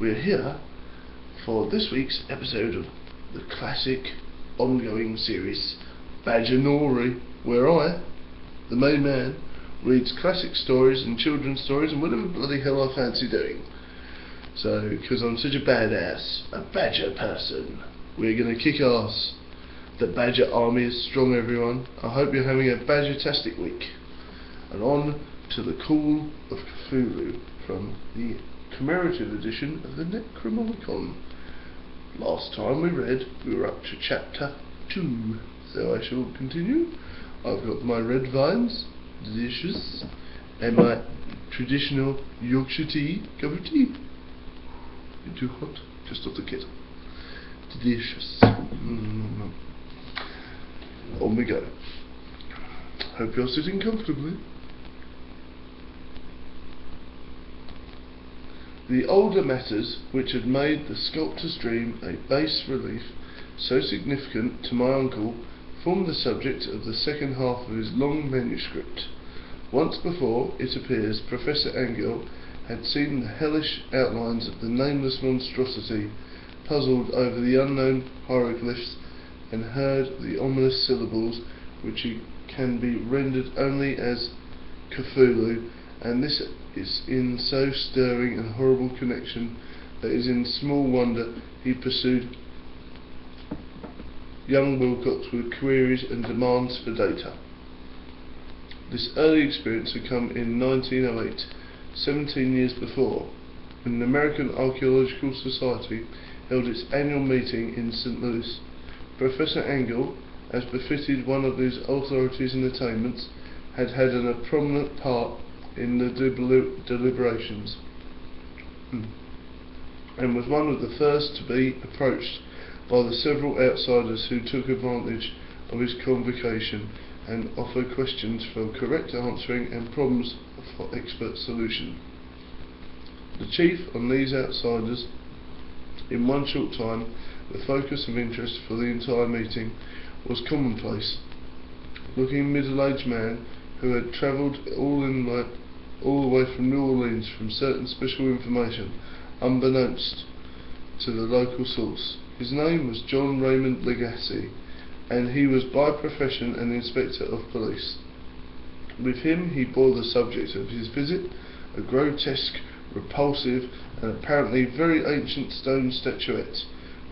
We're here for this week's episode of the classic ongoing series Badgernory, where I, the main man, reads classic stories and children's stories and whatever bloody hell I fancy doing. So, because I'm such a badass, a badger person, we're going to kick ass. The badger army is strong, everyone. I hope you're having a badger-tastic week. And on to the Call of Cthulhu from the commemorative edition of the Necronomicon. Last time we were up to chapter 2, so I shall continue. I've got my red vines, delicious, and my traditional Yorkshire tea, cup of tea. You're too hot, just off the kettle. Delicious. On we go. Hope you're sitting comfortably. The older matters which had made the sculptor's dream a bas relief so significant to my uncle formed the subject of the second half of his long manuscript. Once before, it appears, Professor Angell had seen the hellish outlines of the nameless monstrosity, puzzled over the unknown hieroglyphs, and heard the ominous syllables which can be rendered only as Cthulhu, and this is in so stirring and horrible connection that it is in small wonder he pursued young Wilcox with queries and demands for data. This early experience had come in 1908, 17 years before, when the American Archaeological Society held its annual meeting in St. Louis. Professor Angell, as befitted one of these authorities and attainments, had a prominent part in the deliberations, and was one of the first to be approached by the several outsiders who took advantage of his convocation and offered questions for correct answering and problems for expert solution. The chief on these outsiders, in one short time, the focus of interest for the entire meeting, was commonplace looking middle-aged man who had travelled all the way from New Orleans from certain special information unbeknownst to the local source. His name was John Raymond Legacy, and he was by profession an inspector of police. With him he bore the subject of his visit, a grotesque, repulsive, and apparently very ancient stone statuette,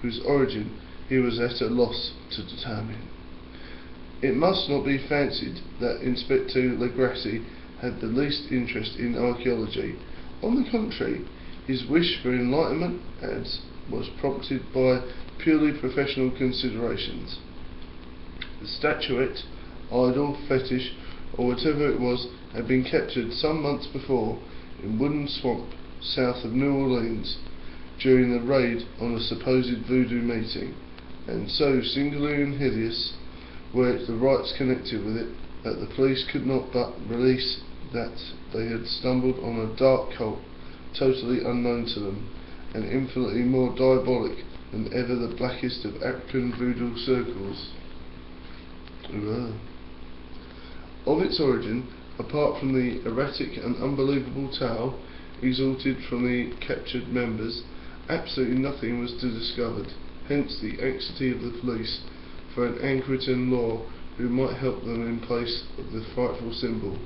whose origin he was at a loss to determine. It must not be fancied that Inspector Legacy had the least interest in archaeology. On the contrary, his wish for enlightenment was prompted by purely professional considerations. The statuette, idol, fetish, or whatever it was, had been captured some months before in Wooden Swamp, south of New Orleans, during the raid on a supposed voodoo meeting, and so singular and hideous were the rites connected with it that the police could not but release that they had stumbled on a dark cult totally unknown to them, and infinitely more diabolic than ever the blackest of African voodoo circles. Of its origin, apart from the erratic and unbelievable tale extorted from the captured members, absolutely nothing was discovered. Hence the anxiety of the police for an Anglican law who might help them in place of the frightful symbol,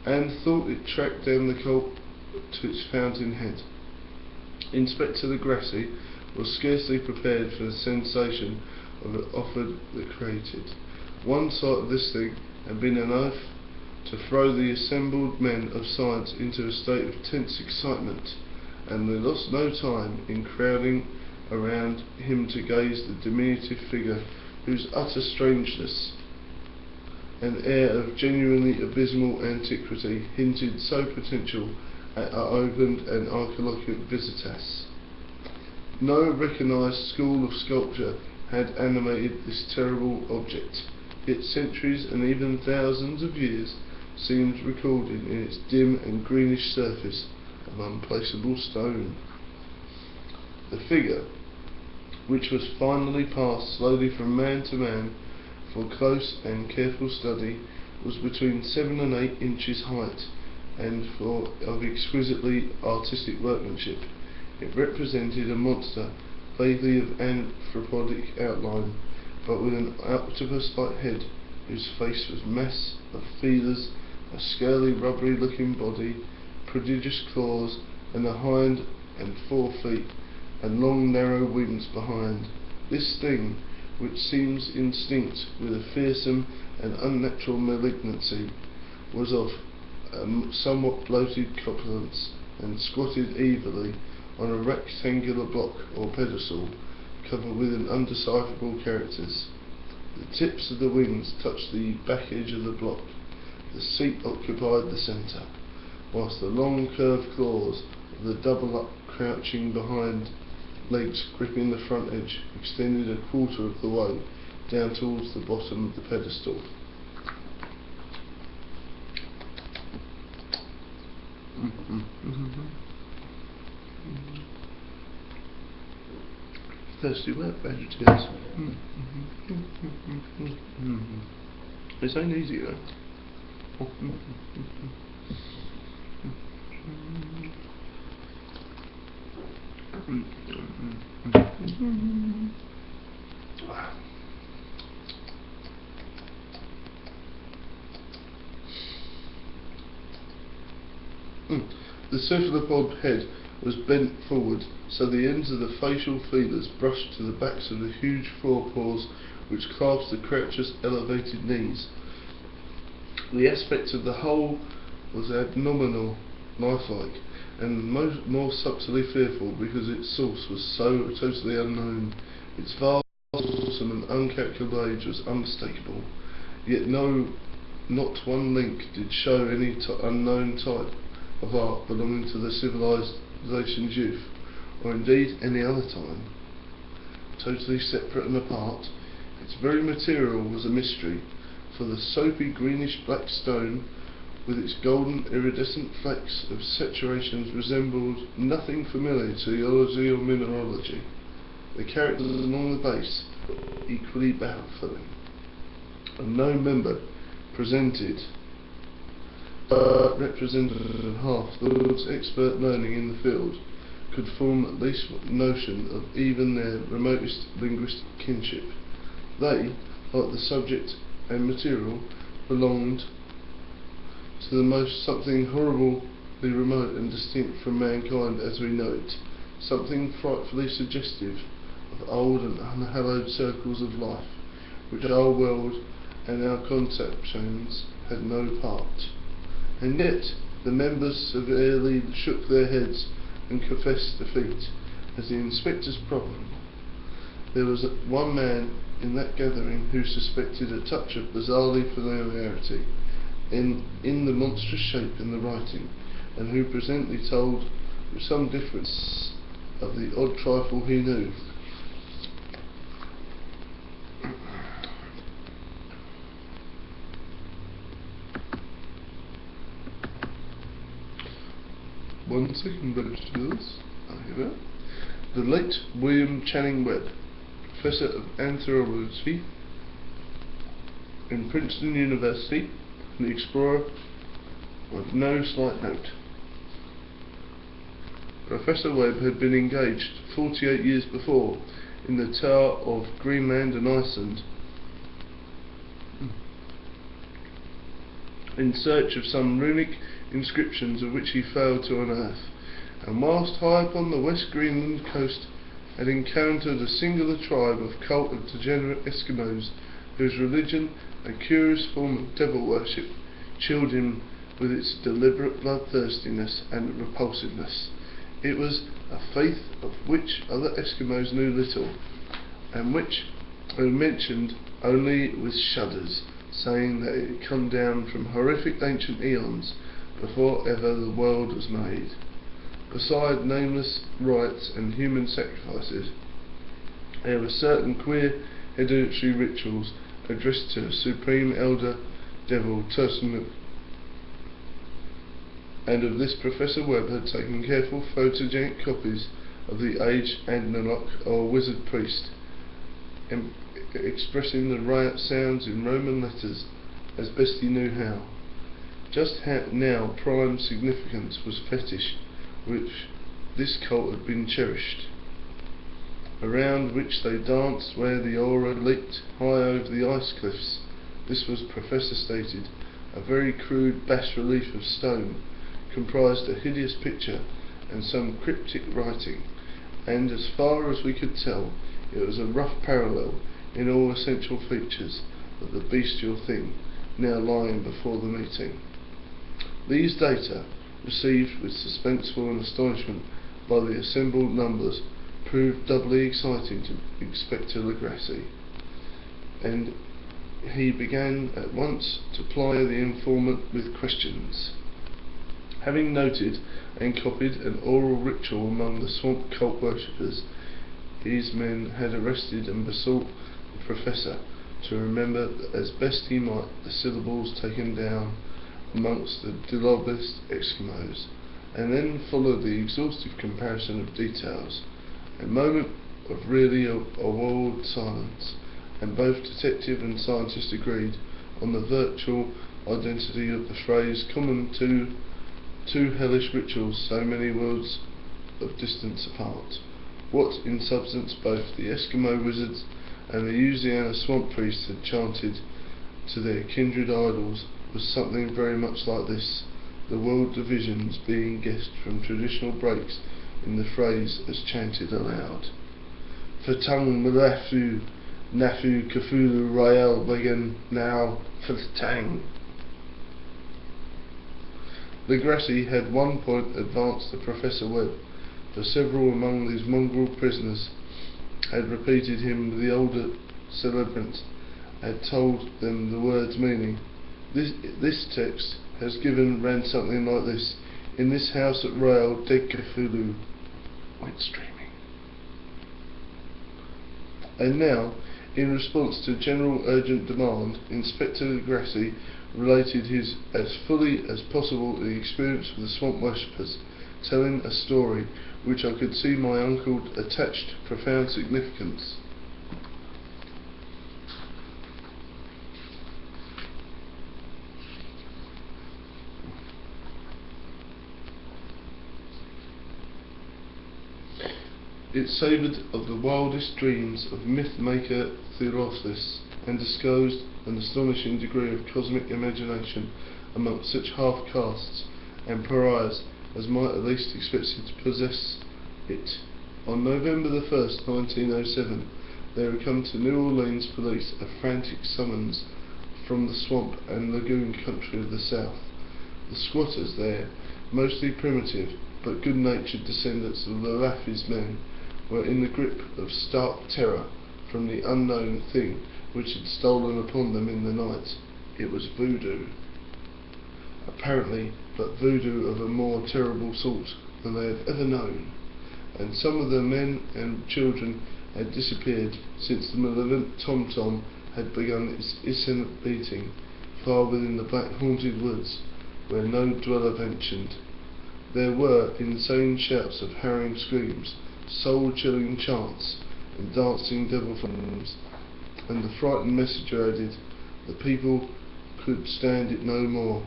and thought it tracked down the cult to its fountainhead. Inspector Legacy was scarcely prepared for the sensation of it offered that created. One sight of this thing had been enough to throw the assembled men of science into a state of tense excitement, and they lost no time in crowding around him to gaze at the diminutive figure whose utter strangeness and air of genuinely abysmal antiquity hinted so potential at our Oakland and archaeological visitas. No recognised school of sculpture had animated this terrible object, yet centuries and even thousands of years seemed recorded in its dim and greenish surface of unplaceable stone. The figure, which was finally passed slowly from man to man for close and careful study, was between 7 and 8 inches height, and of exquisitely artistic workmanship. It represented a monster, vaguely of anthropodic outline, but with an octopus-like head, whose face was a mass of feathers, a scaly, rubbery-looking body, prodigious claws, and a hind and 4 feet, and long, narrow wings behind. This thing, which seems instinct with a fearsome and unnatural malignancy, was of somewhat bloated corpulence, and squatted evilly on a rectangular block or pedestal covered with undecipherable characters. The tips of the wings touched the back edge of the block. The seat occupied the centre, whilst the long curved claws of the double-up crouching behind legs gripping the front edge extended a quarter of the way down towards the bottom of the pedestal. Thirsty wet vegetables. This ain't easy though. The cephalopod head was bent forward, so the ends of the facial feelers brushed to the backs of the huge forepaws which clasped the croucher's elevated knees. The aspect of the whole was abnormal, lifelike, and more subtly fearful because its source was so totally unknown. Its vast, awesome and uncalculable age was unmistakable, yet not one link did show any unknown type of art belonging to the civilization's youth, or indeed any other time. Totally separate and apart, its very material was a mystery, for the soapy greenish black stone with its golden iridescent flecks of saturations resembled nothing familiar to geology or mineralogy. The characters along the base were equally baffling, and no member presented represented half the world's expert learning in the field could form at least notion of even their remotest linguistic kinship. They, like the subject and material, belonged to the most something horribly remote and distinct from mankind as we know it, something frightfully suggestive of old and unhallowed circles of life, which our world and our conceptions had no part. And yet the members severely shook their heads and confessed defeat as the inspector's problem. There was one man in that gathering who suspected a touch of bizarrely familiarity in the monstrous shape in the writing, and who presently told with some difference of the odd trifle he knew. One second, vegetables. Here. The late William Channing Webb, Professor of Anthropology in Princeton University, the explorer with no slight note. Professor Webb had been engaged 48 years before in the Tower of Greenland and Iceland in search of some runic inscriptions of which he failed to unearth, and whilst high upon the West Greenland coast had encountered a singular tribe of cult and degenerate Eskimos whose religion, a curious form of devil worship, chilled him with its deliberate bloodthirstiness and repulsiveness. It was a faith of which other Eskimos knew little, and which were mentioned only with shudders, saying that it had come down from horrific ancient eons before ever the world was made. Beside nameless rites and human sacrifices, there were certain queer hereditary rituals addressed to a supreme elder devil Tursunuk, and of this Professor Webb had taken careful photogenic copies of the aged Adnanok, or wizard priest, expressing the sounds in Roman letters as best he knew how. Just now prime significance was fetish, which this cult had been cherished, around which they danced where the aura leaked high over the ice cliffs. This was, Professor stated, a very crude bas-relief of stone, comprised a hideous picture and some cryptic writing, and as far as we could tell, it was a rough parallel in all essential features of the bestial thing now lying before the meeting. These data, received with suspenseful and astonishment by the assembled numbers, proved doubly exciting to Inspector Legrassi, and he began at once to ply the informant with questions. Having noted and copied an oral ritual among the swamp cult worshippers, these men had arrested and besought the Professor to remember as best he might the syllables taken down amongst the Dilobist Eskimos, and then followed the exhaustive comparison of details. A moment of really awed silence, and both detective and scientist agreed on the virtual identity of the phrase common to two hellish rituals so many worlds of distance apart. What, in substance, both the Eskimo wizards and the Louisiana swamp priests had chanted to their kindred idols was something very much like this, the world divisions being guessed from traditional breaks in the phrase as chanted aloud. Fatang Mlafu Nafu Cthulhu Rael Began Now Fatang. Legrassi had one point advanced the Professor Webb, for several among these mongrel prisoners had repeated him the older celebrant had told them the word's meaning. This text ran something like this: in this house at Rail, dead Cthulhu went streaming. And now, in response to general urgent demand, Inspector Legrassi related his as fully as possible the experience of the swamp worshippers, telling a story which I could see my uncle attached profound significance. It savoured of the wildest dreams of myth-maker Theophilus, and disclosed an astonishing degree of cosmic imagination amongst such half-castes and pariahs as might at least expected to possess it. On November the 1st, 1907, there had come to New Orleans police a frantic summons from the swamp and lagoon country of the south. The squatters there, mostly primitive but good-natured descendants of the Laffy's men, were in the grip of stark terror from the unknown thing which had stolen upon them in the night. It was voodoo, apparently, but voodoo of a more terrible sort than they had ever known, and some of the men and children had disappeared since the malevolent tom-tom had begun its incessant beating far within the black haunted woods where no dweller ventured. There were insane shouts of harrowing screams, soul-chilling chants, and dancing devil forms, and the frightened messenger added, the people could stand it no more.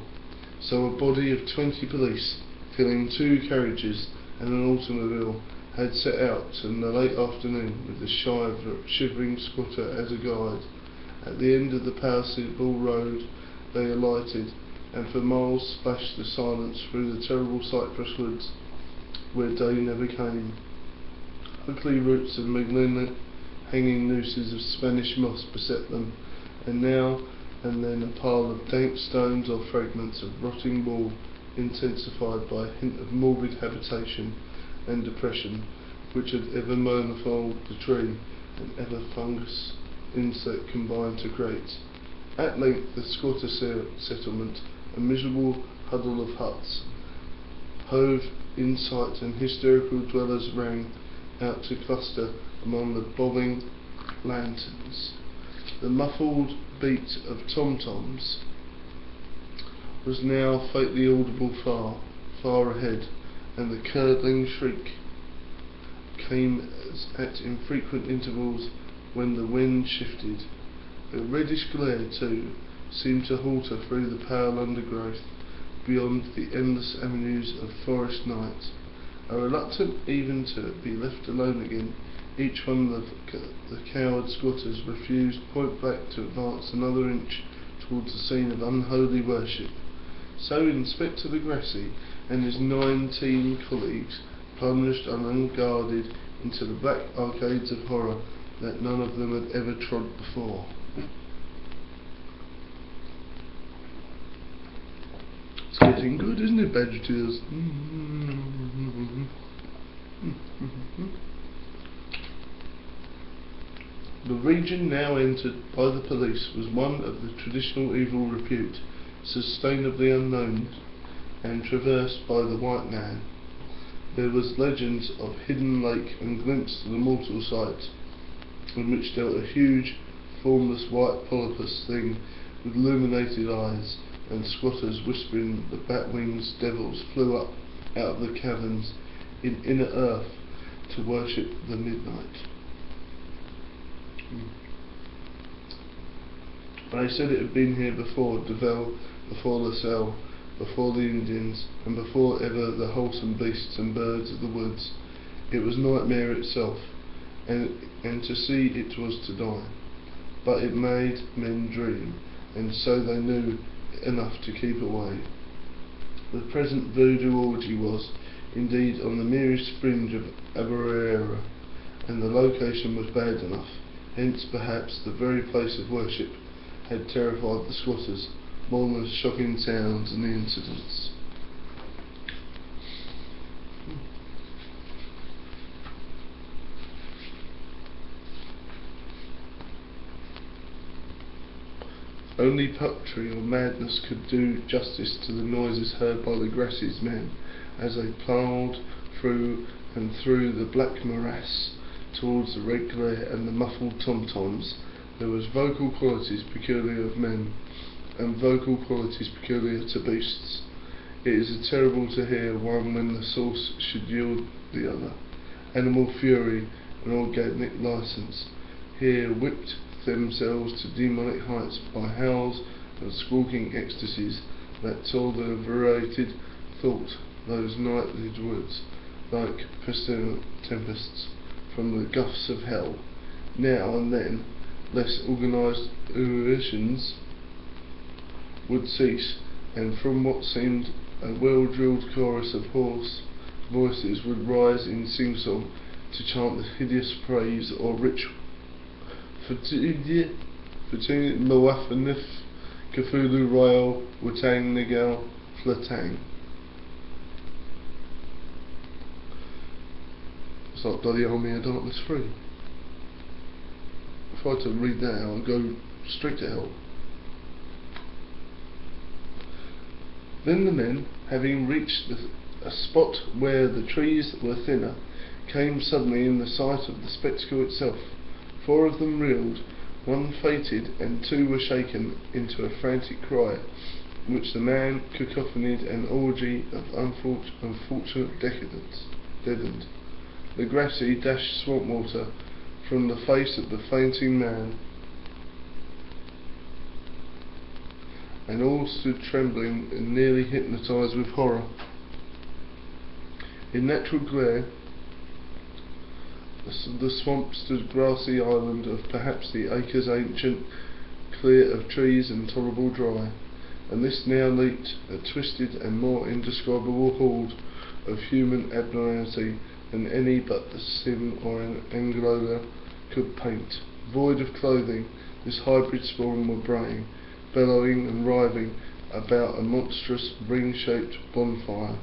So a body of 20 police, filling 2 carriages and an automobile, had set out in the late afternoon with the shivering squatter as a guide. At the end of the passable road they alighted, and for miles splashed the silence through the terrible cypress woods where day never came. Ugly roots of malignant hanging nooses of Spanish moss beset them, and now and then a pile of dank stones or fragments of rotting wall, intensified by a hint of morbid habitation and depression, which had ever manifold the tree and ever fungus insect combined to create. At length the squatter settlement, a miserable huddle of huts, hove in sight, and hysterical dwellers rang out to cluster among the bobbing lanterns. The muffled beat of tom-toms was now faintly audible far, far ahead, and the curdling shriek came at infrequent intervals when the wind shifted. A reddish glare, too, seemed to halter through the pale undergrowth beyond the endless avenues of forest night, are reluctant even to be left alone again. Each one of the coward squatters refused point blank to advance another inch towards the scene of unholy worship. So Inspector Legrassi and his 19 colleagues plunged unguarded into the black arcades of horror that none of them had ever trod before. It's getting good, isn't it, Badgertears? The region now entered by the police was one of the traditional evil repute, sustainably unknown and traversed by the white man. There was legends of hidden lake and glimpse to the mortal sight, in which dealt a huge, formless white polypus thing with illuminated eyes, and squatters whispering the bat-winged devils flew up out of the caverns in inner earth to worship the midnight. They said it had been here before Deville, before LaSalle, before the Indians, and before ever the wholesome beasts and birds of the woods. It was nightmare itself, and to see it was to die. But it made men dream, and so they knew enough to keep away. The present voodoo orgy was, indeed, on the merest fringe of Aberera, and the location was bad enough. Hence, perhaps, the very place of worship had terrified the squatters more than the shocking sounds and the incidents. Only puppetry or madness could do justice to the noises heard by Legrassi's men as they ploughed through and through the black morass towards the red glare and the muffled tom-toms. There was vocal qualities peculiar of men, and vocal qualities peculiar to beasts. It is terrible to hear one when the source should yield the other. Animal fury and organic license here whipped themselves to demonic heights by howls and squawking ecstasies that told the variegated thought those nightly woods like pestilent tempests from the guffs of hell. Now and then less organised eruditions would cease, and from what seemed a well-drilled chorus of hoarse voices would rise in sing-song to chant the hideous praise or ritual Mwafanif Cthulhu Royal Watang Nigal Flatang. It's like Bloody Army of Darkness 3. If I had to read that out, I'd go straight to hell. Then the men, having reached a spot where the trees were thinner, came suddenly in the sight of the spectacle itself. 4 of them reeled, 1 fainted, and 2 were shaken into a frantic cry, in which the man cacophonied an orgy of unfortunate decadence. Deadened. Legrassi dashed swamp water from the face of the fainting man, and all stood trembling and nearly hypnotised with horror. In natural glare, the swamp stood grassy island of perhaps the acres ancient, clear of trees and tolerable dry, and this now leaped a twisted and more indescribable horde of human abnormality than any but the sim or an Anglola could paint. Void of clothing, this hybrid spawn were braying, bellowing and writhing about a monstrous ring-shaped bonfire,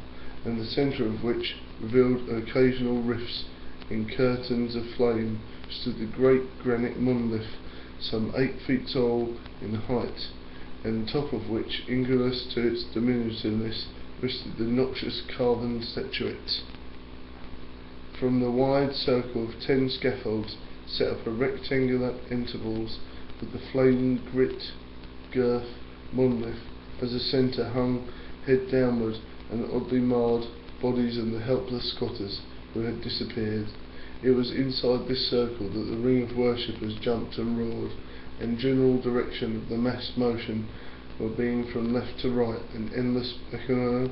in the centre of which, revealed occasional rifts in curtains of flame, stood the great granite monolith, some 8 feet tall in height, and top of which, incongruous to its diminutiveness, rested the noxious carven statuette. From the wide circle of 10 scaffolds set up at rectangular intervals, with the flaming girth monolith as a centre, hung head downward and oddly marred bodies of the helpless squatters who had disappeared. It was inside this circle that the ring of worshippers jumped and roared, and general direction of the mass motion were being from left to right, an endless echo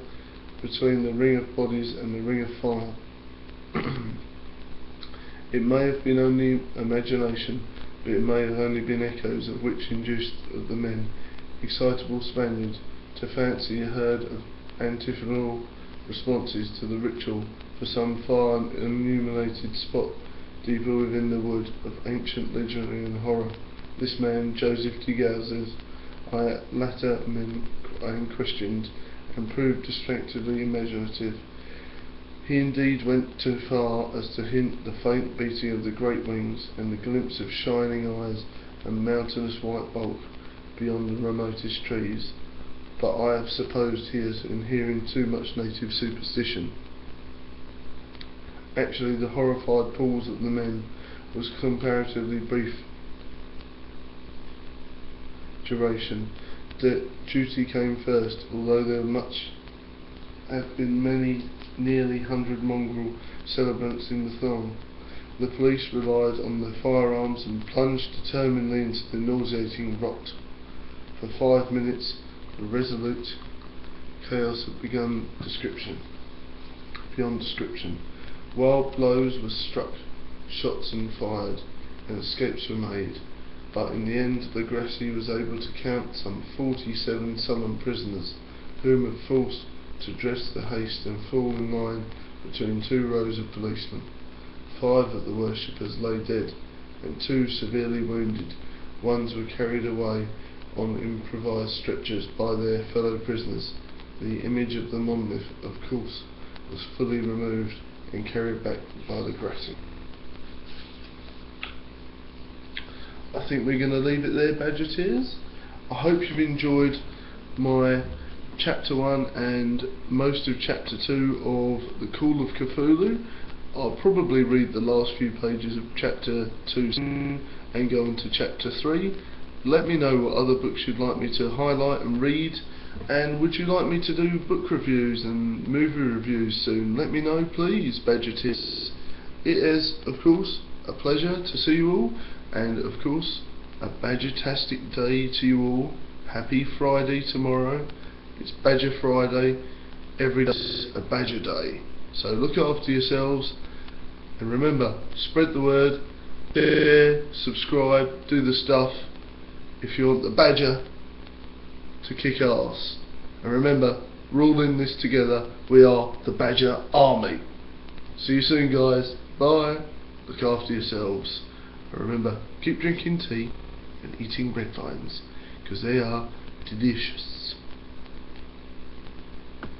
between the ring of bodies and the ring of fire. It may have been only imagination, but it may have only been echoes of which induced the men, excitable Spaniards, to fancy a herd of antiphonal responses to the ritual for some far illuminated spot deeper within the wood of ancient legend and horror. This man, Joseph de Gauzes, I latter questioned and proved distractingly imaginative. He indeed went too far as to hint the faint beating of the great wings and the glimpse of shining eyes and mountainous white bulk beyond the remotest trees, but I have supposed he is inhering too much native superstition. Actually, the horrified pause of the men was comparatively brief duration. The duty came first, although there have been many nearly 100 mongrel celebrants in the throng. The police relied on their firearms and plunged determinedly into the nauseating rot. For 5 minutes the resolute chaos had begun beyond description. Wild blows were struck, shots and fired, and escapes were made, but in the end the Gracie was able to count some 47 sullen prisoners, whom had forced to dress the haste and fall in line between 2 rows of policemen. 5 of the worshippers lay dead, and 2 severely wounded. Ones were carried away on improvised stretchers by their fellow prisoners. The image of the monolith, of course, was fully removed and carried back by the Gracie. I think we're going to leave it there, Badgerteers. I hope you've enjoyed my Chapter 1 and most of Chapter 2 of The Call of Cthulhu. I'll probably read the last few pages of Chapter 2 and go on to Chapter 3. Let me know what other books you'd like me to highlight and read, and would you like me to do book reviews and movie reviews soon? Let me know, please, Badgerteers. It is, of course, a pleasure to see you all, and of course a Badgertastic day to you all. Happy Friday tomorrow. It's Badger Friday. Every day is a Badger Day. So look after yourselves, and remember, spread the word, share, subscribe, do the stuff if you want the Badger to kick ass. And remember, we're all in this together. We are the Badger Army. See you soon, guys. Bye. Look after yourselves. And remember, keep drinking tea and eating red vines, because they are delicious.